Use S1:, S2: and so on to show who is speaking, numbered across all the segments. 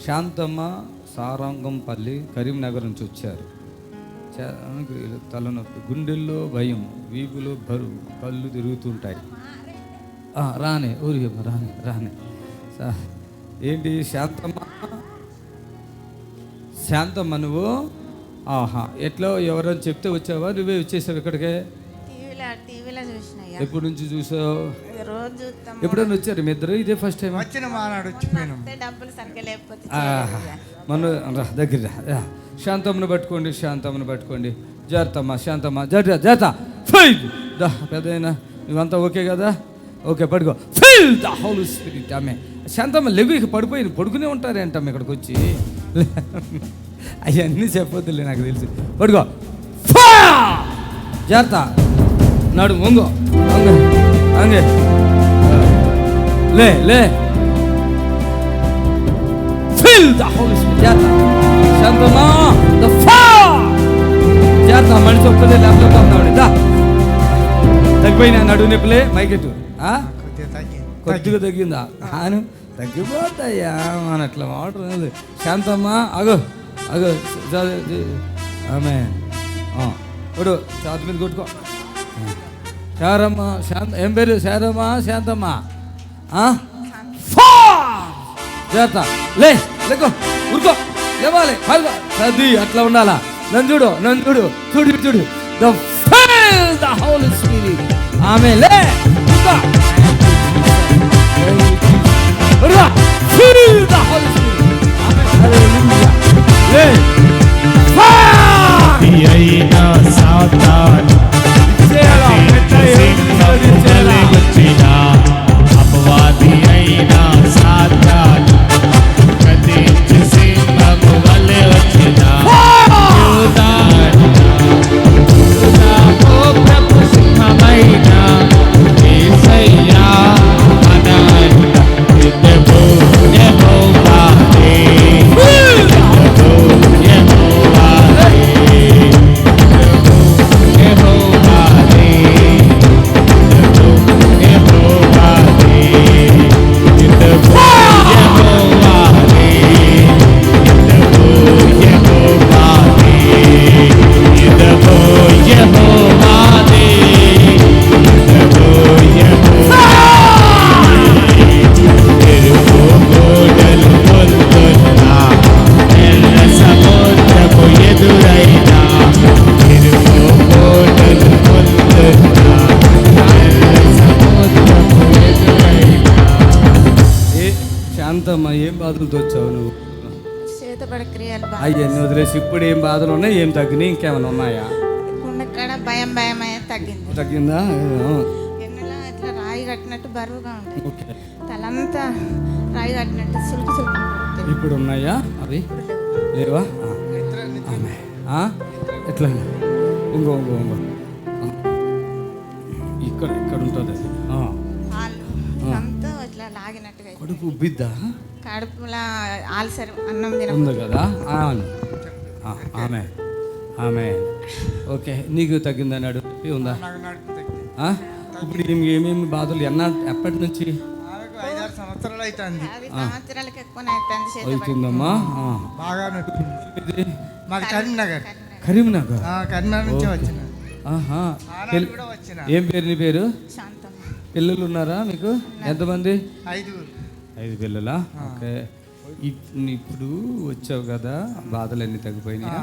S1: శాంతమ్మ సారంగంపల్లి కరీంనగర్ నుంచి వచ్చారు. తలనొప్పి, గుండెల్లో భయం, వీపులో బరువు, కళ్ళు తిరుగుతుంటాయి. రానే ఊరి రానే రానే ఏంటి శాంతమ్మ నువ్వు ఎట్లా ఎవరైనా చెప్తే వచ్చావా, నువ్వే వచ్చేసావు ఇక్కడికే?
S2: టీవీలో చూసినా.
S1: ఎప్పటి నుంచి చూసావు?
S2: రోజు
S1: ఎప్పుడైనా వచ్చారు మీ ఇద్దరు? ఇదే ఫస్ట్ టైం
S3: వచ్చిన మానాడు వచ్చిపోయినాం.
S2: డబ్బులు సరిగ్గా లేకపోతే
S1: మన దగ్గర శాంతమ్మను పట్టుకోండి, శాంతమ్మను పట్టుకోండి. జాగ్రత్తమ్మా, శాంతమ్మ, జాగ్రత్త. పెద్దయినా నువ్వంతా ఓకే కదా? ఓకే, పడుకో. Feel the Holy Spirit. ఆమె శాంతమ్మ లెగు, ఇక పడిపోయింది. పడుకునే ఉంటారేంటమ్మ ఇక్కడికి వచ్చి. అవన్నీ చెప్పొద్దులే, నాకు తెలుసు. పడుకో. జాగ్రత్త. నడు వంగో, అంగే లే. Feel the Holy Spirit. శాంతమ్మా, the fire. జాగ్రత్త, మనిషి ఒక్కదే ల్యాప్టాప్ ఉన్నాడు. తగ్గిపోయినా నడు నొప్పులే, మైకెట్టు కొద్దిగా తగ్గిందా? తగ్గిపోతాయా మన అట్లా వాటర్. శాంతమ్మా అగో ఆమె కొడు, చేతి మీద కొట్టుకో. శారమ్మ, ఏం పేరు? శాంతమ్మ. జాగ్రత్త, లేకో, ఉరుకో, లేవాలి. చది అట్లా ఉండాలా. నన్ను చూడు. The Holy Spirit. ఆమె లే. Feel the Holy Spirit. Hallelujah. లే.
S4: అయినా సాతాను వచ్చినా, అపవాది అయినా సాతాను కదించి సింహము వలె వచ్చినా, ప్రభు సింహమైనా యేసయ్యా అనంత యుద్ధము యెహోవాదే.
S1: శాంతమ్మా, ఏం బాధలతో వచ్చావు నువ్వు?
S2: చేతబడి క్రియలు
S1: అవన్నీ వదిలేసి ఇప్పుడు ఏం బాధలు ఉన్నాయి? ఏం తగ్గినాయి? ఇంకేమైనా ఉన్నాయా?
S2: భయం తగ్గిందా? ఎన్నెలా ఇట్లా రాయి కట్టినట్టు బరువుగా ఉంటుంది. తలంతా రాయి కట్టినట్టు సులుకు.
S1: ఇప్పుడు ఉన్నాయా అవి? లేవా? ఎట్లా? ఇంకో ఇక్కడ ఉంటుంది అది. కడుపు ఉబ్బిద్దా?
S2: కడుపులా ఆల్సర్ అన్నం
S1: ఉంది కదా? ఆమె ఓకే. నీకు తగ్గిందా? నడుపి ఉందా? ఇప్పుడు ఏమేమి బాధలు ఎప్పటి నుంచి?
S3: 5-6 సంవత్సరాలు అవుతుంది.
S1: అవుతుందమ్మా.
S3: బాగా నొప్పి. మాది కరీంనగర్ నుంచి వచ్చిన.
S1: ఏం పేరు నీ పేరు? పిల్లలు ఉన్నారా మీకు? ఎంతమంది? 5 పిల్లలా? ఓకే. ఇప్పుడు వచ్చావు కదా, బాధలన్నీ తగ్గిపోయినాయా?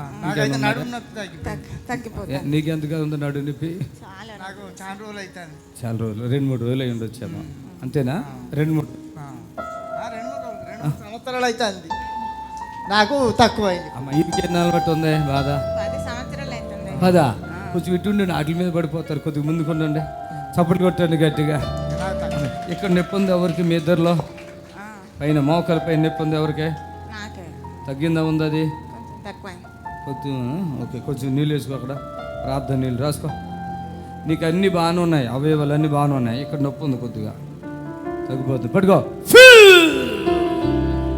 S1: నీకెంతగా ఉందో నడు నొప్పి? చాలా రోజులు, 2-3 రోజులు అయి ఉండొచ్చామా? అంతేనా? 2-3
S3: సంవత్సరాలు అవుతుంది. నాకు తక్కువైంది.
S1: అమ్మ, ఇంకెన్నాళ్ళు బట్టి ఉంది బాధ?
S2: 10 సంవత్సరాలు అవుతుంది.
S1: బాధ కొంచెం ఇటుండండి, వాటి మీద పడిపోతారు. కొద్దిగా ముందుకు ఉండండి, చప్పట్లు కొట్టండి గట్టిగా. ఇక్కడ నొప్పి ఉంది ఎవరికి? మీ ఇద్దరిలో పైన మోకాల పైన నొప్పి ఉంది ఎవరికి? తగ్గిందా? ఉంది అది? కొద్ది ఓకే. కొంచెం నీళ్ళు వేసుకో, అక్కడ ప్రార్థన నీళ్ళు రాసుకో. నీకు అన్నీ బాగానే ఉన్నాయి, అవయవాలు అన్నీ బాగానే ఉన్నాయి. ఇక్కడ నొప్పి ఉంది, కొద్దిగా తగ్గిపోతుంది. పట్టుకో.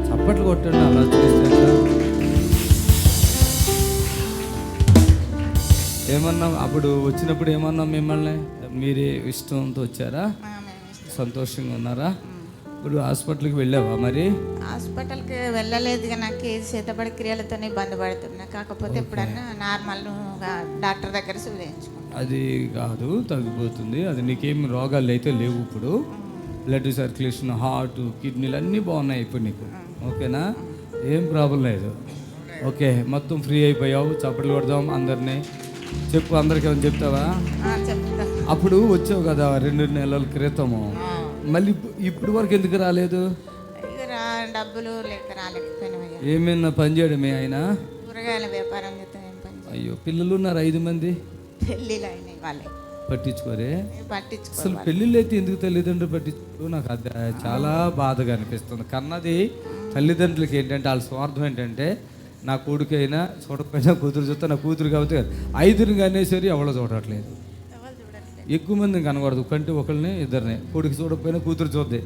S1: చప్పట్లు కొట్టండి. అలా చూస్తే ఏమన్నా అప్పుడు వచ్చినప్పుడు ఏమన్నా మిమ్మల్ని మీరే ఇష్టంతో వచ్చారా? సంతోషంగా ఉన్నారా? ఇప్పుడు హాస్పిటల్కి వెళ్ళావా మరి?
S2: హాస్పిటల్కి వెళ్ళలేదు, ఇక నాకు ఈ చేతబడి క్రియలతోనే ఇబ్బంది పడుతున్నా. కాకపోతే ఎప్పుడన్నా నార్మల్గా డాక్టర్ దగ్గర చూపించుకుంటాను.
S1: అది కాదు, తగ్గిపోతుంది. అది నీకేం రోగాలు అయితే లేవు ఇప్పుడు. బ్లడ్ సర్క్యులేషన్, హార్ట్, కిడ్నీలు అన్నీ బాగున్నాయి ఇప్పుడు నీకు. ఓకేనా? ఏం ప్రాబ్లం లేదు. ఓకే, మొత్తం ఫ్రీ అయిపోయావు. చప్పట్లు కొడదాం అందరినీ. చెప్పు, అందరికీ ఏమైనా చెప్తావా?
S2: చెప్తా.
S1: అప్పుడు వచ్చావు కదా 2 నెలల క్రితము, మళ్ళీ ఇప్పుడు వరకు ఎందుకు రాలేదు?
S2: ఇక డబ్బులు లేక రాలేకపోయినా.
S1: ఏమైనా పని చేయడమే ఆయన?
S2: కూరగాయల వ్యాపారం చేస్తే ఏం పని చేయాలి?
S1: అయ్యో, పిల్లలు ఉన్నారు 5 మంది.
S2: పెళ్ళిళ్ళు అయినాయి వాళ్ళే.
S1: పట్టించుకోరే?
S2: పట్టించుకో.
S1: అసలు పెళ్ళిళ్ళు అయితే ఎందుకు తల్లిదండ్రులు పట్టించుకో? నాకు అది చాలా బాధగా అనిపిస్తుంది. కన్నది తల్లిదండ్రులకి ఏంటంటే వాళ్ళ స్వార్థం ఏంటంటే, నా కొడుకైనా చూడకపోయినా కూతురు చూస్తే నా కూతురు కాబట్టి 5 కానీ సరే ఎవరో చూడట్లేదు.
S2: ఎవరు చూడట్లేదు.
S1: ఎక్కువ మందిని కనకూడదు, కంటే ఒకరిని ఇద్దరిని. కొడుకు చూడకపోయినా కూతురు చూద్దే,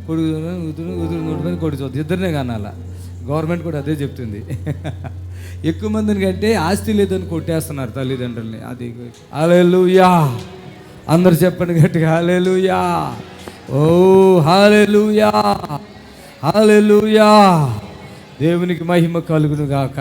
S1: కొడుకు కూతురు కూతురు చూడకపోయినా కొడుకు చూద్ది, ఇద్దరినే కనాలా. గవర్నమెంట్ కూడా అదే చెప్తుంది. ఎక్కువ మందిని కంటే ఆస్తి లేదని కొట్టేస్తున్నారు తల్లిదండ్రుల్ని. అది హల్లెలూయా, అందరు చెప్పండి గట్టిగా హల్లెలూయా. ఓ హల్లెలూయా, హల్లెలూయా. దేవునికి మహిమ కలుగును గాక.